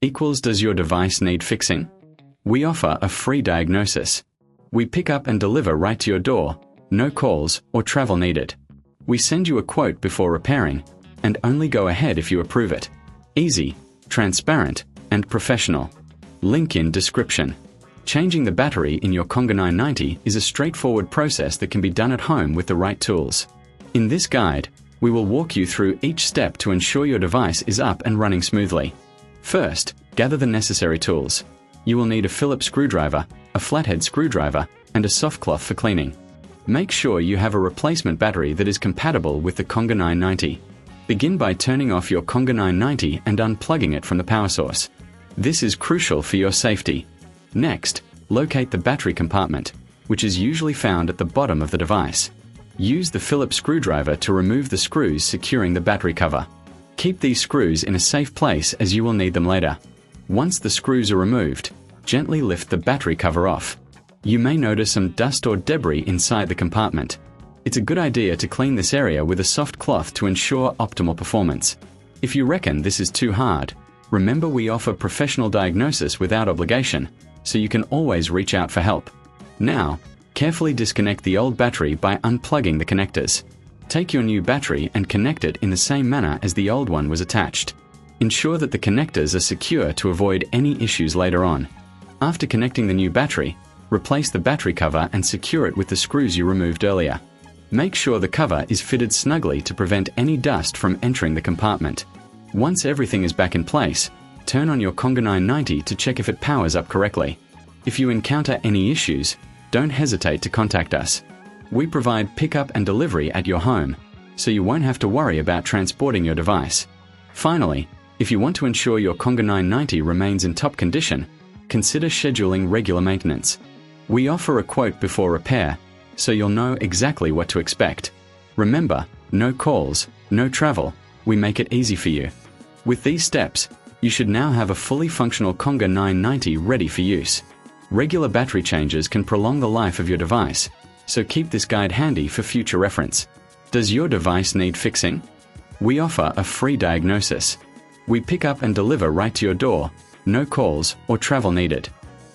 equals does your device need fixing? We offer a free diagnosis. We pick up and deliver right to your door, no calls or travel needed. We send you a quote before repairing, and only go ahead if you approve it. Easy, transparent, and professional. Link in description. Changing the battery in your Conga 990 is a straightforward process that can be done at home with the right tools. In this guide, we will walk you through each step to ensure your device is up and running smoothly. First, gather the necessary tools. You will need a Phillips screwdriver, a flathead screwdriver, and a soft cloth for cleaning. Make sure you have a replacement battery that is compatible with the Conga 990. Begin by turning off your Conga 990 and unplugging it from the power source. This is crucial for your safety. Next, locate the battery compartment, which is usually found at the bottom of the device. Use the Phillips screwdriver to remove the screws securing the battery cover. Keep these screws in a safe place as you will need them later. Once the screws are removed, gently lift the battery cover off. You may notice some dust or debris inside the compartment. It's a good idea to clean this area with a soft cloth to ensure optimal performance. If you reckon this is too hard, remember we offer professional diagnosis without obligation, so you can always reach out for help. Now, carefully disconnect the old battery by unplugging the connectors. Take your new battery and connect it in the same manner as the old one was attached. Ensure that the connectors are secure to avoid any issues later on. After connecting the new battery, replace the battery cover and secure it with the screws you removed earlier. Make sure the cover is fitted snugly to prevent any dust from entering the compartment. Once everything is back in place, turn on your Conga 990 to check if it powers up correctly. If you encounter any issues, don't hesitate to contact us. We provide pickup and delivery at your home, so you won't have to worry about transporting your device. Finally, if you want to ensure your Conga 990 remains in top condition, consider scheduling regular maintenance. We offer a quote before repair, so you'll know exactly what to expect. Remember, no calls, no travel. We make it easy for you. With these steps, you should now have a fully functional Conga 990 ready for use. Regular battery changes can prolong the life of your device, so keep this guide handy for future reference. Does your device need fixing? We offer a free diagnosis. We pick up and deliver right to your door, no calls or travel needed.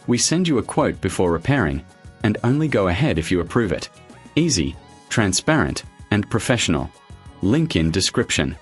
We send you a quote before repairing, and only go ahead if you approve it. Easy, transparent, and professional. Link in description.